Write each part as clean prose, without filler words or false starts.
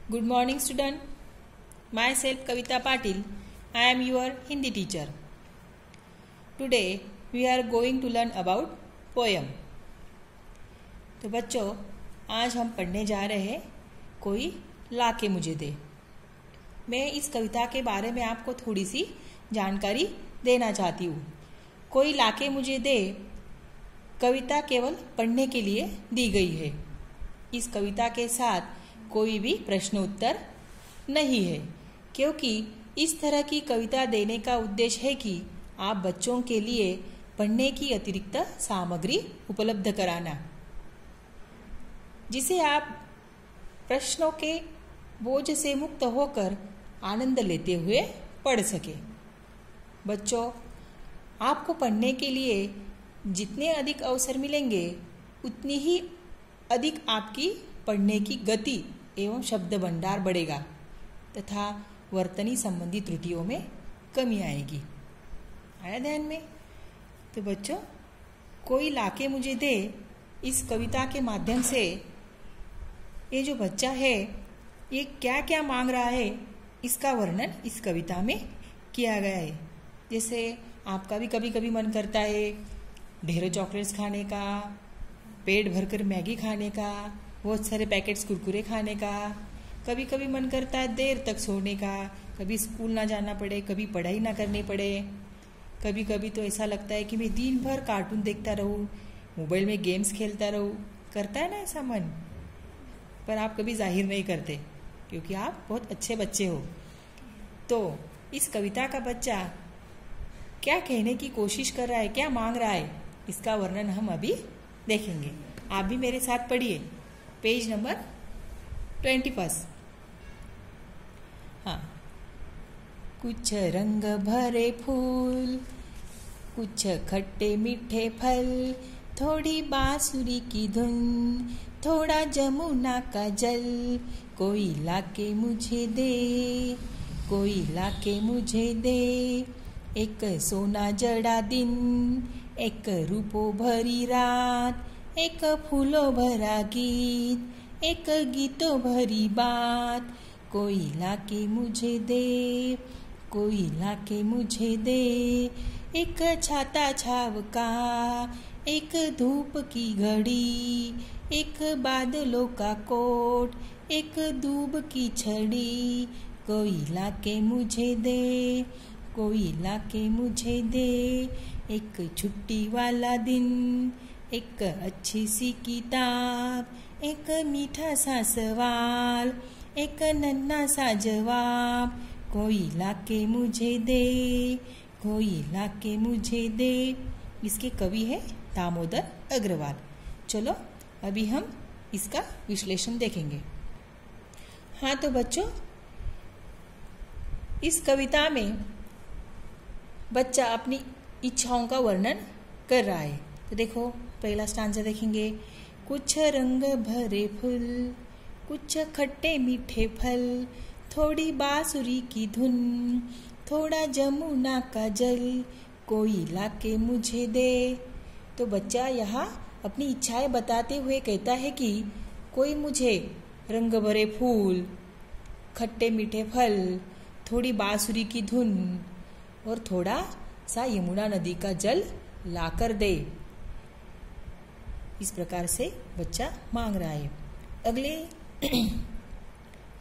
Good morning, student. Myself Kavita Patil. I am your Hindi teacher. Today we are going to learn about poem. तो बच्चों, आज हम पढ़ने जा रहे हैं कोई लाके मुझे दे। मैं इस कविता के बारे में आपको थोड़ी सी जानकारी देना चाहती हूँ। कोई लाके मुझे दे कविता केवल पढ़ने के लिए दी गई है। इस कविता के साथ कोई भी प्रश्न उत्तर नहीं है, क्योंकि इस तरह की कविता देने का उद्देश्य है कि आप बच्चों के लिए पढ़ने की अतिरिक्त सामग्री उपलब्ध कराना, जिसे आप प्रश्नों के बोझ से मुक्त होकर आनंद लेते हुए पढ़ सके। बच्चों, आपको पढ़ने के लिए जितने अधिक अवसर मिलेंगे उतनी ही अधिक आपकी पढ़ने की गति एवं शब्द भंडार बढ़ेगा तथा वर्तनी संबंधी त्रुटियों में कमी आएगी। आया ध्यान में? तो बच्चों, कोई लाके मुझे दे इस कविता के माध्यम से ये जो बच्चा है ये क्या क्या मांग रहा है इसका वर्णन इस कविता में किया गया है। जैसे आपका भी कभी कभी मन करता है ढेरों चॉकलेट्स खाने का, पेट भरकर मैगी खाने का, बहुत सारे पैकेट्स कुरकुरे खाने का, कभी कभी मन करता है देर तक सोने का, कभी स्कूल ना जाना पड़े, कभी पढ़ाई ना करनी पड़े, कभी कभी तो ऐसा लगता है कि मैं दिन भर कार्टून देखता रहूं, मोबाइल में गेम्स खेलता रहूं। करता है ना ऐसा मन, पर आप कभी जाहिर नहीं करते क्योंकि आप बहुत अच्छे बच्चे हो। तो इस कविता का बच्चा क्या कहने की कोशिश कर रहा है, क्या मांग रहा है, इसका वर्णन हम अभी देखेंगे। आप भी मेरे साथ पढ़िए, पेज नंबर 21। हाँ, कुछ रंग भरे फूल, कुछ खट्टे मीठे फल, थोड़ी बांसुरी की धुन, थोड़ा जमुना का जल, कोई लाके मुझे दे, कोई लाके मुझे दे। एक सोना जड़ा दिन, एक रूपों भरी रात, एक फूलों भरा गीत, एक गीतों भरी बात, कोई लाके मुझे दे, कोई लाके मुझे दे। एक छाता छाव का, एक धूप की घड़ी, एक बादलों का कोट, एक दूब की छड़ी, कोई लाके मुझे दे, कोई लाके मुझे दे। एक छुट्टी वाला दिन, एक अच्छी सी किताब, एक मीठा सा सवाल, एक नन्हा सा जवाब, कोई लाके मुझे दे, कोई लाके मुझे दे। इसके कवि है दामोदर अग्रवाल। चलो अभी हम इसका विश्लेषण देखेंगे। हाँ तो बच्चों, इस कविता में बच्चा अपनी इच्छाओं का वर्णन कर रहा है। तो देखो, पहला स्टांजा देखेंगे। कुछ रंग भरे फूल, कुछ खट्टे मीठे फल, थोड़ी बांसुरी की धुन, थोड़ा जमुना का जल, कोई लाके मुझे दे। तो बच्चा यहाँ अपनी इच्छाएं बताते हुए कहता है कि कोई मुझे रंग भरे फूल, खट्टे मीठे फल, थोड़ी बांसुरी की धुन और थोड़ा सा यमुना नदी का जल लाकर दे। इस प्रकार से बच्चा मांग रहा है। अगले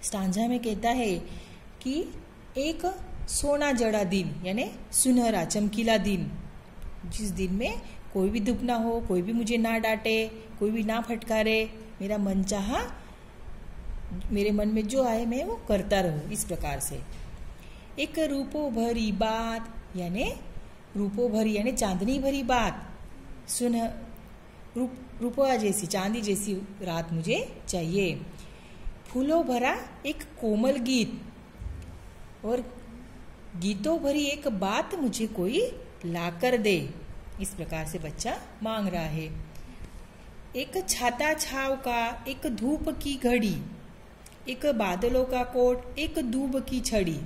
स्टांजा में कहता है कि एक सोना जड़ा दिन, यानी सुनहरा चमकीला दिन, जिस दिन में कोई भी दुख ना हो, कोई भी मुझे ना डांटे, कोई भी ना फटकारे, मेरा मन चाहा, मेरे मन में जो आए मैं वो करता रहूं। इस प्रकार से एक रूपों भरी बात, यानी रूपों भरी यानी चांदनी भरी बात, रूपा जैसी, चांदी जैसी रात मुझे चाहिए। फूलों भरा एक कोमल गीत और गीतों भरी एक बात मुझे कोई लाकर दे। इस प्रकार से बच्चा मांग रहा है। एक छाता छाव का, एक धूप की घड़ी, एक बादलों का कोट, एक दूब की छड़ी।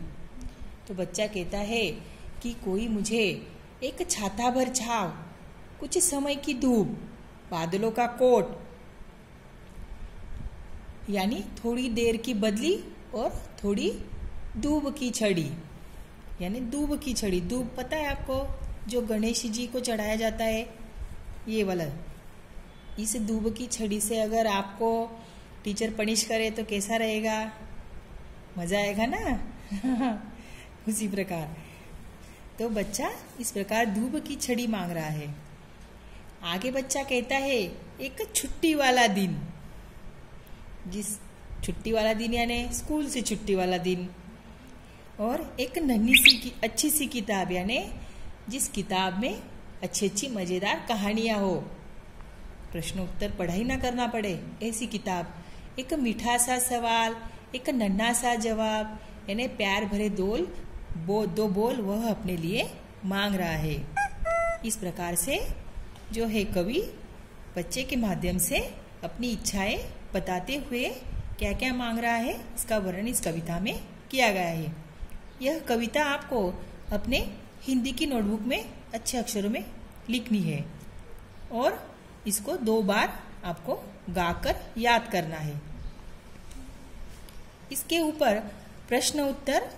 तो बच्चा कहता है कि कोई मुझे एक छाता भर छाव, कुछ समय की धूप, बादलों का कोट, यानी थोड़ी देर की बदली और थोड़ी दूब की छड़ी, यानी दूब की छड़ी। दूब पता है आपको, जो गणेश जी को चढ़ाया जाता है, ये वाला। इस दूब की छड़ी से अगर आपको टीचर पनिश करे तो कैसा रहेगा? मजा आएगा ना। उसी प्रकार तो बच्चा इस प्रकार दूब की छड़ी मांग रहा है। आगे बच्चा कहता है एक छुट्टी वाला दिन, जिस छुट्टी वाला दिन यानी स्कूल से छुट्टी वाला दिन, और एक नन्ही सी अच्छी सी किताब, यानी जिस किताब में अच्छी अच्छी मजेदार कहानियां हो, प्रश्न उत्तर पढ़ाई ना करना पड़े, ऐसी किताब। एक मीठा सा सवाल, एक नन्हा सा जवाब, यानी प्यार भरे दो बोल वह अपने लिए मांग रहा है। इस प्रकार से जो है कवि बच्चे के माध्यम से अपनी इच्छाएं बताते हुए क्या क्या मांग रहा है, इसका वर्णन इस कविता में किया गया है। यह कविता आपको अपने हिंदी की नोटबुक में अच्छे अक्षरों में लिखनी है और इसको 2 बार आपको गाकर याद करना है। इसके ऊपर प्रश्न उत्तर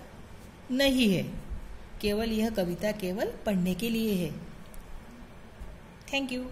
नहीं है, केवल यह कविता केवल पढ़ने के लिए है। Thank you.